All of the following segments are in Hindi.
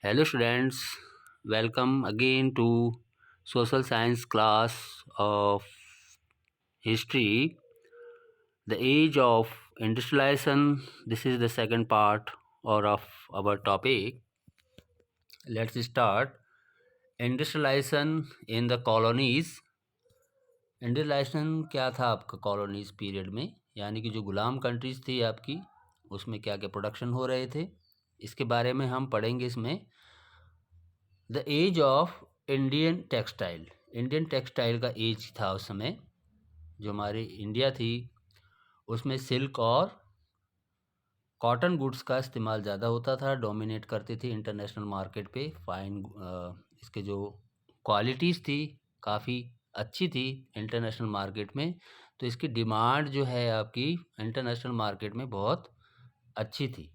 Hello students, welcome again to social science class of history, the age of industrialization. This is the second part or of our topic. Let's start. Industrialization in the colonies. Industrialization क्या था आपका कॉलोनीज पीरियड में, यानी कि जो गुलाम कंट्रीज थी आपकी, उसमें क्या क्या प्रोडक्शन हो रहे थे, इसके बारे में हम पढ़ेंगे इसमें। The age of Indian textile, Indian textile का एज था उस समय। जो हमारी इंडिया थी उसमें सिल्क और कॉटन गुड्स का इस्तेमाल ज़्यादा होता था, डोमिनेट करते थे इंटरनेशनल मार्केट पे। फाइन इसके जो क्वालिटीज़ थी काफ़ी अच्छी थी इंटरनेशनल मार्केट में, तो इसकी डिमांड जो है आपकी इंटरनेशनल मार्केट में बहुत अच्छी थी।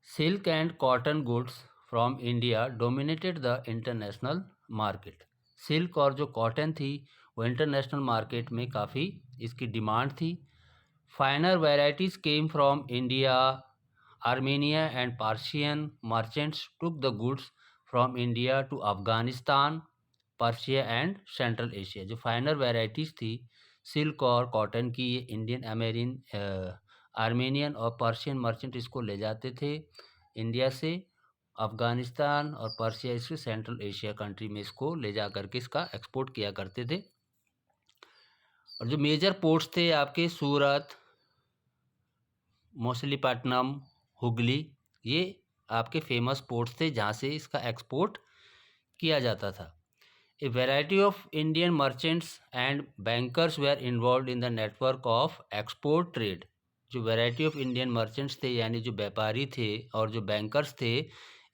Silk and cotton goods from India dominated the international market. Silk और जो कॉटन थी वो इंटरनेशनल मार्केट में काफ़ी इसकी डिमांड थी। Finer varieties came from India, Armenia and Persian merchants took the goods from India to Afghanistan, Persia and Central Asia. जो फाइनर वेराइटीज़ थी सिल्क और कॉटन की, ये इंडियन आर्मेनियन और पर्शियन मर्चेंट इसको ले जाते थे इंडिया से अफ़गानिस्तान और पर्शिया, इसके सेंट्रल एशिया कंट्री में इसको ले जा करके इसका एक्सपोर्ट किया करते थे। और जो मेजर पोर्ट्स थे आपके सूरत, मछलीपट्टनम, हुगली, ये आपके फेमस पोर्ट्स थे जहाँ से इसका एक्सपोर्ट किया जाता था। A variety of Indian merchants and bankers were involved in the network of export trade. जो वैरायटी ऑफ इंडियन मर्चेंट्स थे यानी जो व्यापारी थे और जो बैंकर्स थे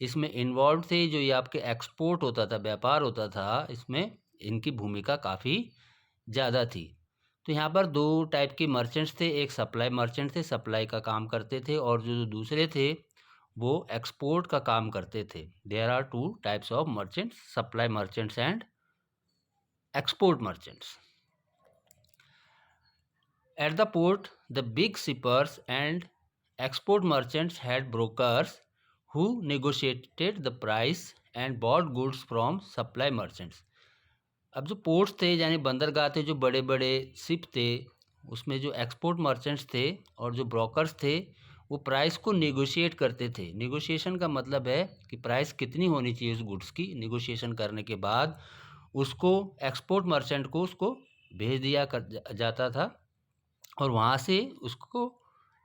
इसमें इन्वॉल्व थे। जो ये आपके एक्सपोर्ट होता था, व्यापार होता था, इसमें इनकी भूमिका काफ़ी ज़्यादा थी। तो यहाँ पर दो टाइप के मर्चेंट्स थे, एक सप्लाई मर्चेंट थे, सप्लाई का काम करते थे, और जो दूसरे थे वो एक्सपोर्ट का काम करते थे। There are two types of merchants, supply merchants and export merchants. At the port, the big shippers and export merchants had brokers who negotiated the price and bought goods from supply merchants. अब जो पोर्ट्स थे यानी बंदरगाह थे, जो बड़े बड़े शिप थे, उसमें जो एक्सपोर्ट मर्चेंट्स थे और जो ब्रोकर्स थे वो प्राइस को नेगोशिएट करते थे। नेगोशिएशन का मतलब है कि प्राइस कितनी होनी चाहिए उस गुड्स की। नेगोशिएशन करने के बाद उसको एक्सपोर्ट मर्चेंट को उसको भेज दिया जाता था और वहाँ से उसको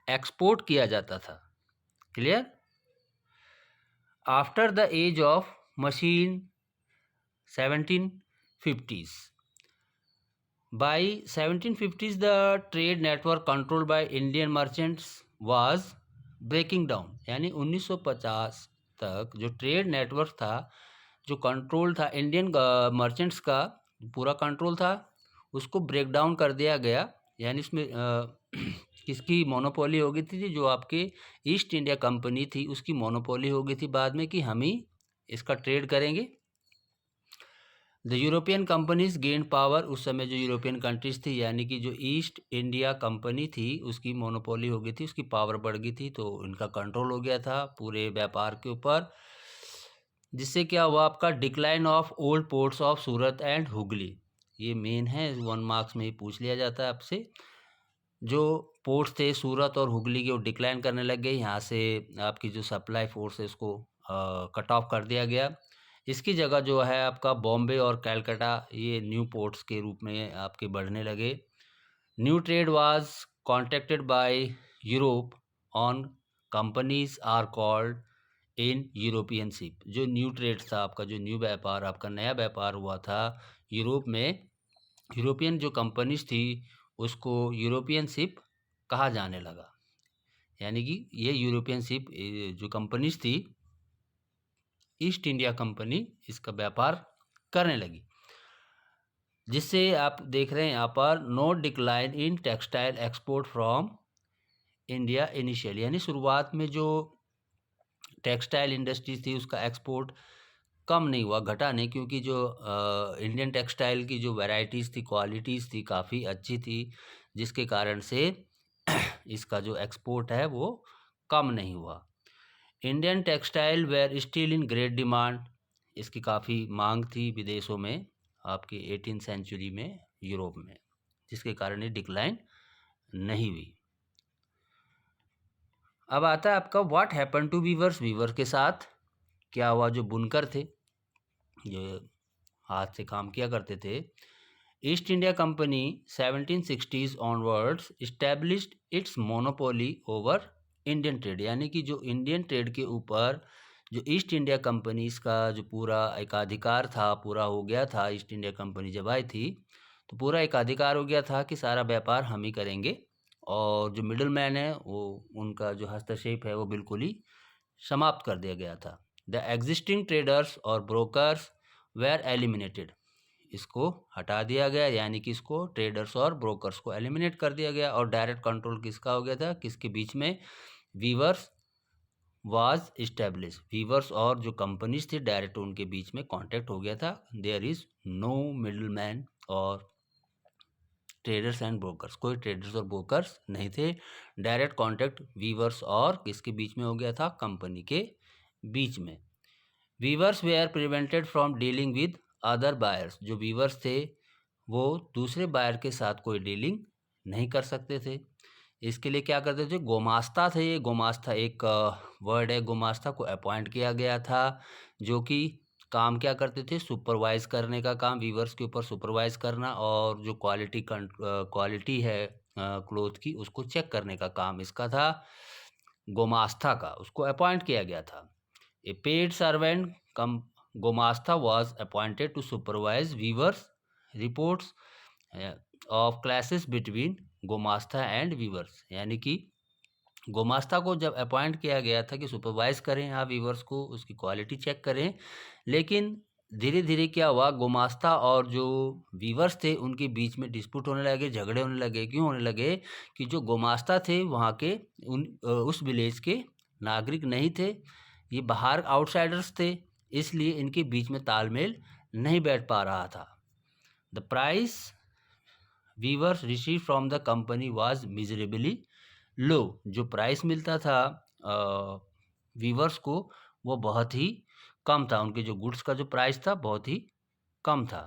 एक्सपोर्ट किया जाता था। Clear? After the age of machine 1750s, by 1750s the trade network controlled by Indian merchants was breaking down। यानी 1950 तक जो ट्रेड नेटवर्क था, जो कंट्रोल था इंडियन मर्चेंट्स का, पूरा कंट्रोल था, उसको ब्रेक डाउन कर दिया गया। यानी इसमें किसकी मोनोपोली हो गई थी? जो आपके ईस्ट इंडिया कंपनी थी उसकी मोनोपोली हो गई थी बाद में, कि हम ही इसका ट्रेड करेंगे। The European companies gain power, उस समय जो यूरोपियन कंट्रीज थी यानी कि जो ईस्ट इंडिया कंपनी थी उसकी मोनोपोली हो गई थी, उसकी पावर बढ़ गई थी, तो इनका कंट्रोल हो गया था पूरे व्यापार के ऊपर। जिससे क्या हुआ? आपका decline of old ports of Surat and Hooghly. ये मेन है, 1 मार्क्स में ही पूछ लिया जाता है आपसे। जो पोर्ट्स थे सूरत और हुगली के वो डिक्लाइन करने लग गए, यहाँ से आपकी जो सप्लाई फोर्स है उसको कट ऑफ कर दिया गया। इसकी जगह जो है आपका बॉम्बे और कैलकाटा, ये न्यू पोर्ट्स के रूप में आपके बढ़ने लगे। New trade was contracted by Europe on companies are called in European ship. जो न्यू ट्रेड था आपका, जो न्यू व्यापार, आपका नया व्यापार हुआ था यूरोप में, यूरोपियन जो कंपनीज थी उसको यूरोपियन शिप कहा जाने लगा। यानी कि ये यूरोपियन शिप जो कंपनीज थी, ईस्ट इंडिया कंपनी, इसका व्यापार करने लगी। जिससे आप देख रहे हैं यहाँ पर no decline in textile export from India initially. यानी शुरुआत में जो टेक्सटाइल इंडस्ट्रीज थी उसका एक्सपोर्ट कम नहीं हुआ, घटा नहीं, क्योंकि जो इंडियन टेक्सटाइल की जो वैरायटीज़ थी, क्वालिटीज़ थी, काफ़ी अच्छी थी, जिसके कारण से इसका जो एक्सपोर्ट है वो कम नहीं हुआ। Indian textile were still in great demand, इसकी काफ़ी मांग थी विदेशों में आपकी 18th सेंचुरी में यूरोप में, जिसके कारण ये डिक्लाइन नहीं हुई। अब आता है आपका what happen to weavers, weaver के साथ क्या हुआ। जो बुनकर थे, जो हाथ से काम किया करते थे, east India company 1760s onwards established it's monopoly over Indian trade, यानी कि जो इंडियन ट्रेड के ऊपर जो ईस्ट इंडिया कंपनी का जो पूरा एकाधिकार था, पूरा हो गया था। ईस्ट इंडिया कंपनी जब आई थी तो पूरा एकाधिकार हो गया था कि सारा व्यापार हम ही करेंगे, और जो मिडिल मैन है वो उनका जो हस्तक्षेप है वो बिल्कुल ही समाप्त कर दिया गया था। द एग्जिस्टिंग ट्रेडर्स और ब्रोकर्स वेर एलिमिनेटेड, इसको हटा दिया गया, यानी कि इसको ट्रेडर्स और ब्रोकर्स को एलिमिनेट कर दिया गया। और डायरेक्ट कंट्रोल किसका हो गया था, किसके बीच में, वीवर्स वाज इस्टेब्लिश, वीवर्स और जो कंपनीज थी डायरेक्ट उनके बीच में कॉन्टैक्ट हो गया था। There is no middle man और ट्रेडर्स एंड ब्रोकर्स, कोई ट्रेडर्स और ब्रोकर्स नहीं थे। डायरेक्ट कॉन्टैक्ट वीवर्स और किसके बीच में हो गया था, कंपनी के बीच में। Weavers were prevented from dealing with other buyers, जो वीवर्स थे वो दूसरे बायर के साथ कोई डीलिंग नहीं कर सकते थे। इसके लिए क्या करते थे, गोमास्ता थे, ये गोमास्ता एक वर्ड है, गोमास्ता को अपॉइंट किया गया था, जो कि काम क्या करते थे, सुपरवाइज करने का काम, वीवर्स के ऊपर सुपरवाइज करना, और जो क्वालिटी है क्लोथ की उसको चेक करने का काम इसका था, गोमास्ता का, उसको अपॉइंट किया गया था। A paid servant cum gomasta was appointed to supervise weavers reports of clashes between gomasta and weavers, यानी कि गोमास्ता को जब अपॉइंट किया गया था कि सुपरवाइज करें आप वीवर्स को, उसकी क्वालिटी चेक करें। लेकिन धीरे धीरे क्या हुआ, गोमास्ता और जो वीवर्स थे उनके बीच में डिस्प्यूट होने लगे, झगड़े होने लगे। क्यों होने लगे कि जो गोमास्ता थे वहाँ के उस विलेज के नागरिक नहीं थे, ये बाहर आउटसाइडर्स थे, इसलिए इनके बीच में तालमेल नहीं बैठ पा रहा था। The price weavers receive from the company was miserably low, जो प्राइस मिलता था वीवर्स को वो बहुत ही कम था, उनके जो गुड्स का जो प्राइस था बहुत ही कम था।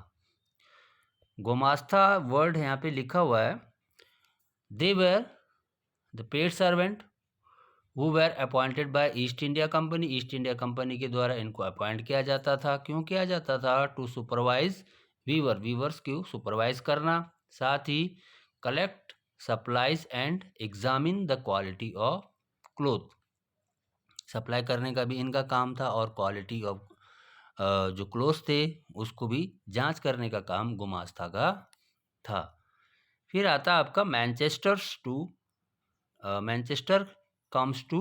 गोमास्ता वर्ड यहाँ पे लिखा हुआ है, they were the paid servant वो were appointed by East India Company, East India Company के द्वारा इनको अपॉइंट किया जाता था। क्यों किया जाता था, टू सुपरवाइज वीवर्स को सुपरवाइज करना, साथ ही collect supplies and examine the quality of cloth, supply करने का भी इनका काम था, और क्वालिटी ऑफ जो क्लोथ थे उसको भी जांच करने का काम गुमास्ता का था। फिर आता आपका Manchester comes to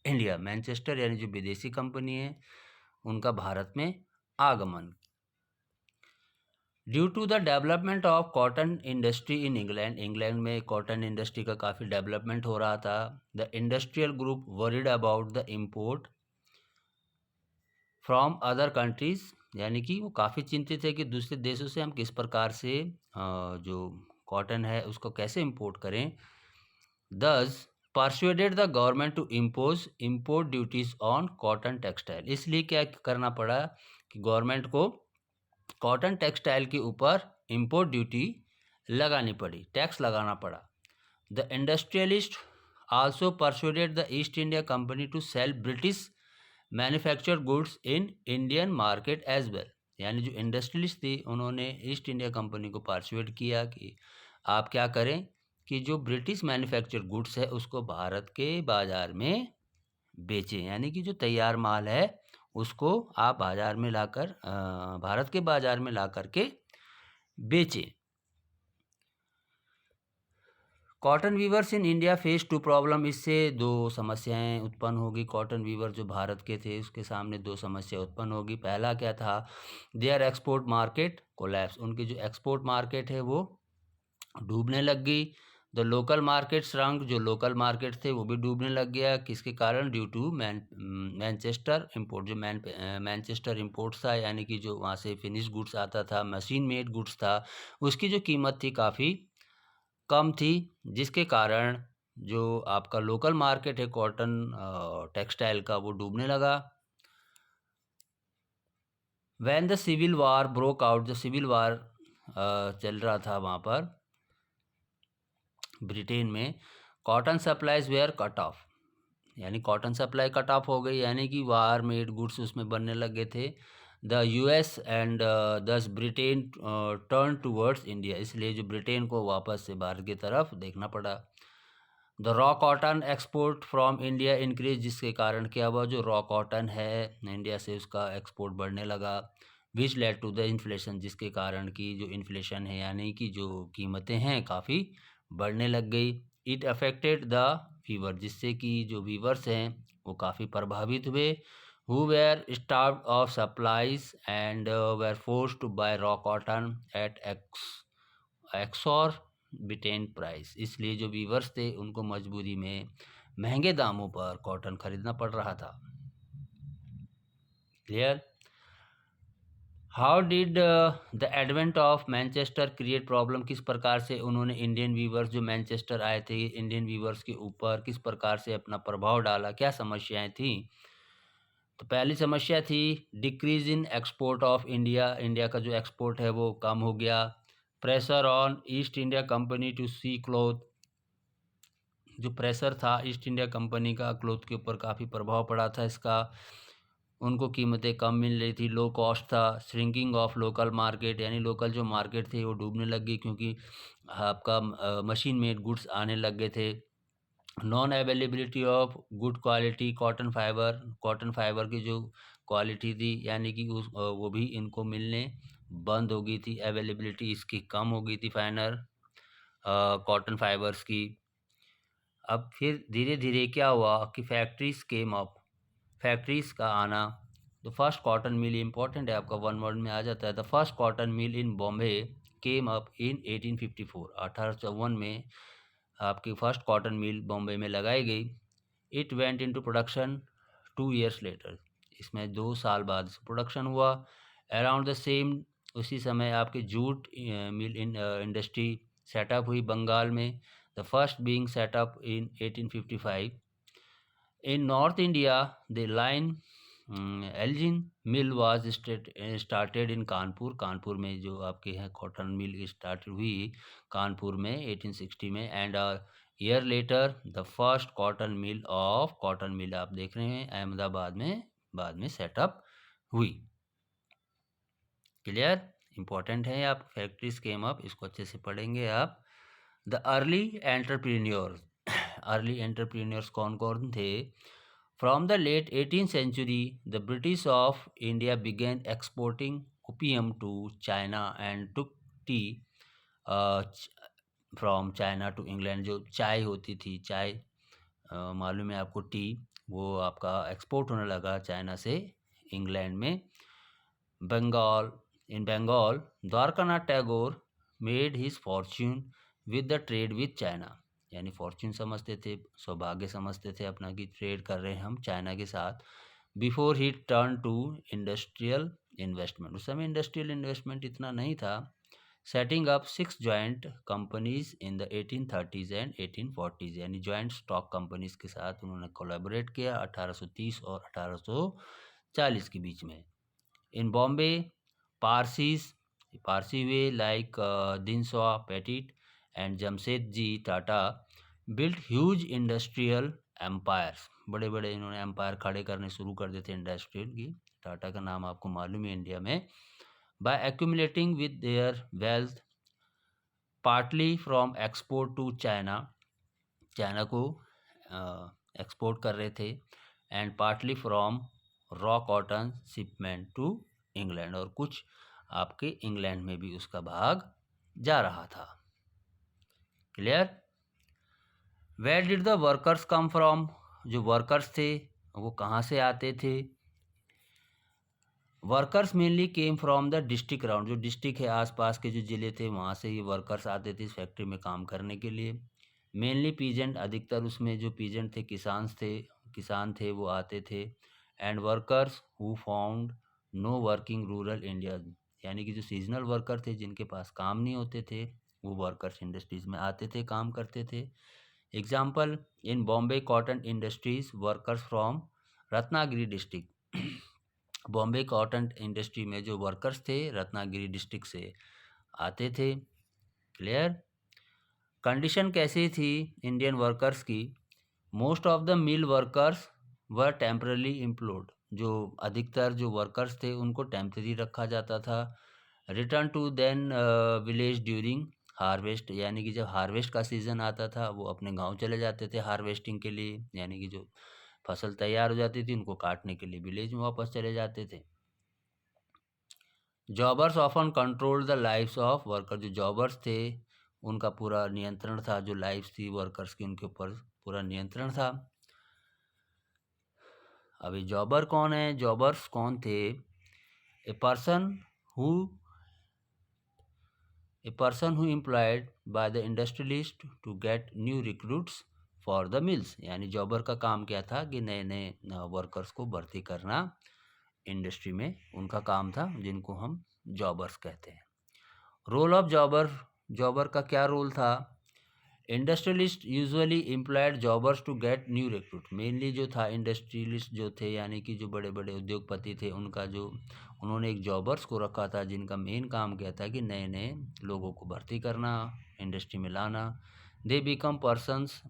India, Manchester यानी जो विदेशी कंपनी है उनका भारत में आगमन। Due to the development of cotton industry in England, England में कॉटन इंडस्ट्री का काफ़ी डेवलपमेंट हो रहा था। The industrial group worried about the import from other countries, यानी कि वो काफ़ी चिंतित है कि दूसरे देशों से हम किस प्रकार से जो कॉटन है उसको कैसे इम्पोर्ट करें। Thus persuaded the government to impose import duties on cotton textile, इसलिए क्या करना पड़ा कि गवर्नमेंट को कॉटन टेक्सटाइल के ऊपर इम्पोर्ट ड्यूटी लगानी पड़ी, टैक्स लगाना पड़ा। The industrialist also persuaded the East India Company to sell British manufactured goods in Indian market as well, यानी जो इंडस्ट्रियलिस्ट थी उन्होंने ईस्ट इंडिया कंपनी को परसुएड किया कि आप क्या करें कि जो ब्रिटिश मैन्युफैक्चर्ड गुड्स है उसको भारत के बाज़ार में बेचें, यानी कि जो तैयार माल है उसको आप बाज़ार में लाकर भारत के बाज़ार में ला करके बेचें। Cotton weavers in India face two problem, इससे दो समस्याएं उत्पन्न होगी। कॉटन वीवर जो भारत के थे उसके सामने दो समस्या उत्पन्न होगी। पहला क्या था, देयर एक्सपोर्ट मार्केट कोलैप्स, उनकी जो एक्सपोर्ट मार्केट है वो डूबने लग गई। द लोकल मार्केट श्रंक, जो लोकल मार्केट थे वो भी डूबने लग गया, किसके कारण, ड्यू टू मैनचेस्टर इम्पोर्ट, जो मैनचेस्टर इम्पोर्ट था, यानी कि जो वहाँ से फिनिश गुड्स आता था, मशीन मेड गुड्स था, उसकी जो कीमत थी काफ़ी कम थी, जिसके कारण जो आपका लोकल मार्केट है कॉटन टेक्सटाइल का, वो डूबने लगा। When the civil war broke out, जो सिविल वार चल रहा था वहाँ पर ब्रिटेन में, cotton supplies were cut off, यानी कॉटन सप्लाई कट ऑफ हो गई, यानी कि वार मेड गुड्स उसमें बनने लगे थे। द यूएस एंड दस ब्रिटेन टर्न टूवर्ड्स इंडिया, इसलिए जो ब्रिटेन को वापस से भारत की तरफ देखना पड़ा। The raw cotton export from India increase, जिसके कारण क्या हुआ, जो रॉ कॉटन है इंडिया से उसका एक्सपोर्ट बढ़ने लगा। Which led to the inflation, जिसके कारण की जो इन्फ्लेशन है यानी कि जो कीमतें हैं काफ़ी बढ़ने लग गई। इट अफेक्टेड द वीवर, जिससे कि जो वीवर्स हैं वो काफ़ी प्रभावित हुए। Who were starved of supplies and were forced to buy raw cotton at exorbitant price, इसलिए जो वीवर्स थे उनको मजबूरी में महंगे दामों पर कॉटन खरीदना पड़ रहा था। Clear? How did the advent of Manchester create problem, किस प्रकार से उन्होंने इंडियन वीवर्स जो मैनचेस्टर आए थे, इंडियन वीवर्स के ऊपर किस प्रकार से अपना प्रभाव डाला, क्या समस्याएं थी? तो पहली समस्या थी decrease in export of India, India का जो एक्सपोर्ट है वो कम हो गया। Pressure on East India Company to see cloth, जो प्रेशर था ईस्ट इंडिया कंपनी का क्लोथ के ऊपर काफ़ी प्रभाव पड़ा था इसका, उनको कीमतें कम मिल रही थी, लो कॉस्ट था। श्रिंकिंग ऑफ लोकल मार्केट, यानी लोकल जो मार्केट थे वो डूबने लग गई, क्योंकि आपका मशीन मेड गुड्स आने लग गए थे। Non availability of good quality cotton fibre, cotton fibre की जो क्वालिटी थी यानी कि वो भी इनको मिलने बंद हो गई थी, अवेलेबिलिटी इसकी कम हो गई थी फाइनर कॉटन फाइबर्स की। अब फिर धीरे धीरे क्या हुआ कि फैक्ट्रीज केम अप, फैक्ट्रीज का आना। The first cotton mill, important है आपका, वन वर्ड में आ जाता है। The first cotton mill in Bombay came up in 1854, 1854 में आपकी फर्स्ट कॉटन मिल बॉम्बे में लगाई गई। It went into production 2 years later, इसमें 2 साल बाद प्रोडक्शन हुआ। अराउंड द सेम, उसी समय आपके जूट मिल इंडस्ट्री सेटअप हुई बंगाल में, the first being setup in 1855। In north India the line Elgin mill was started in Kanpur, Kanpur में जो आपके हैं कॉटन मिल स्टार्ट हुई कानपुर में 1860 में। And year later the first cotton mill of, cotton mill आप देख रहे हैं अहमदाबाद में बाद में सेटअप हुई। क्लियर? इंपॉर्टेंट है, आप फैक्ट्रीज केम अप, इसको अच्छे से पढ़ेंगे आप। The early entrepreneurs, early entrepreneurs कौन कौन थे? From the late 18th century the British of India began exporting opium to China and took tea from China to England, जो चाय होती थी, चाय मालूम है आपको, टी, वो आपका एक्सपोर्ट होने लगा चाइना से इंग्लैंड में। Bengal, in Bengal Dwarkanath Tagore made his fortune with the trade with China, यानी फॉर्च्यून समझते थे, सौभाग्य समझते थे अपना कि ट्रेड कर रहे हैं हम चाइना के साथ। Before he turn to industrial investment, उस समय इंडस्ट्रियल इन्वेस्टमेंट इतना नहीं था। Setting up 6 joint companies in the 1830s and 1840s, यानी जॉइंट स्टॉक कंपनीज के साथ उन्होंने कोलैबोरेट किया 1830 और 1840 के बीच में। इन बॉम्बे पारसीज, पारसी वे like Dinshaw Petit and Jamshed ji Tata built huge industrial empires, बड़े बड़े इन्होंने एम्पायर खड़े करने शुरू कर देते इंडस्ट्रियल की। टाटा का नाम आपको मालूम है इंडिया में। By accumulating with their wealth partly from export to China, China को एक्सपोर्ट कर रहे थे, and partly from raw cotton shipment to England, और कुछ आपके इंग्लैंड में भी उसका भाग जा रहा था। Clear? Where did the workers come from, जो वर्कर्स थे वो कहाँ से आते थे? Workers mainly came from the district around, जो डिस्ट्रिक्ट है आसपास के जो ज़िले थे वहाँ से ये वर्कर्स आते थे इस फैक्ट्री में काम करने के लिए। मेनली पीजेंट, अधिकतर उसमें जो पीजेंट थे किसान थे वो आते थे। And workers who found no working rural India, यानी कि जो सीजनल वर्कर थे जिनके पास काम नहीं होते थे वो वर्कर्स इंडस्ट्रीज़ में आते थे, काम करते थे। Example, in Bombay cotton industries workers from Ratnagiri district. Bombay cotton industry में जो वर्कर्स थे रत्नागिरी डिस्ट्रिक्ट से आते थे। क्लियर? कंडीशन कैसी थी इंडियन वर्कर्स की? Most of the mill workers were temporarily employed. जो अधिकतर जो वर्कर्स थे उनको टेम्पररी रखा जाता था। Return to then village during harvest, यानी कि जब हार्वेस्ट का सीज़न आता था वो अपने गांव चले जाते थे हार्वेस्टिंग के लिए, यानी कि जो फसल तैयार हो जाती थी उनको काटने के लिए विलेज में वापस चले जाते थे। Jobbers often control the lifes of worker. जो जॉबर्स थे उनका पूरा नियंत्रण था, जो लाइफ्स थी वर्कर्स की उनके ऊपर पूरा नियंत्रण था। अभी जॉबर कौन है? जॉबर्स कौन थे? A person who employed by the industrialist to get new recruits for the mills. यानी जॉबर का काम क्या था कि नए नए वर्कर्स को भर्ती करना इंडस्ट्री में, उनका काम था, जिनको हम जॉबर्स कहते हैं। रोल ऑफ जॉबर, जॉबर का क्या रोल था? Industrialist usually employed jobbers to get new recruit. Mainly जो था इंडस्ट्रियलिस्ट जो थे, यानी कि जो बड़े बड़े उद्योगपति थे, उनका जो उन्होंने एक जॉबर्स को रखा था जिनका मेन काम क्या था कि नए नए लोगों को भर्ती करना, इंडस्ट्री में लाना। They become persons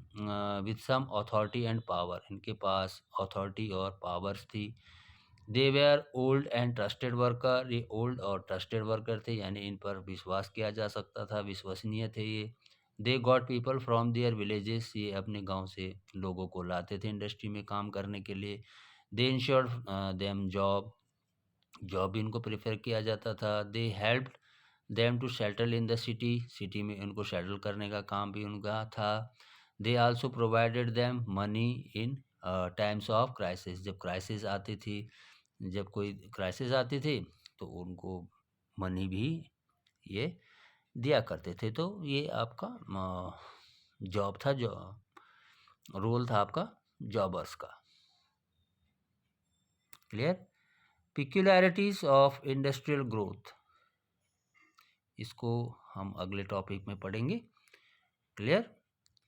with some authority and power. इनके पास अथॉरिटी और पावर्स थी। They were old and trusted worker. ये ओल्ड और ट्रस्टेड वर्कर थे, यानी इन पर विश्वास किया जा सकता था, विश्वसनीय थे ये। They got people from their villages. ये अपने गांव से लोगों को लाते थे इंडस्ट्री में काम करने के लिए। They insured them job, job इनको प्रेफर किया जाता था। They helped them to settle in the city, city में उनको सेटल करने का काम भी उनका था। They also provided them money in times of crisis. जब क्राइसिस आती थी, जब कोई क्राइसिस आती थी तो उनको मनी भी ये दिया करते थे। तो ये आपका जॉब था, जो रोल था आपका जॉबर्स का। क्लियर? पिक्यूलैरिटीज ऑफ इंडस्ट्रियल ग्रोथ, इसको हम अगले टॉपिक में पढ़ेंगे। क्लियर?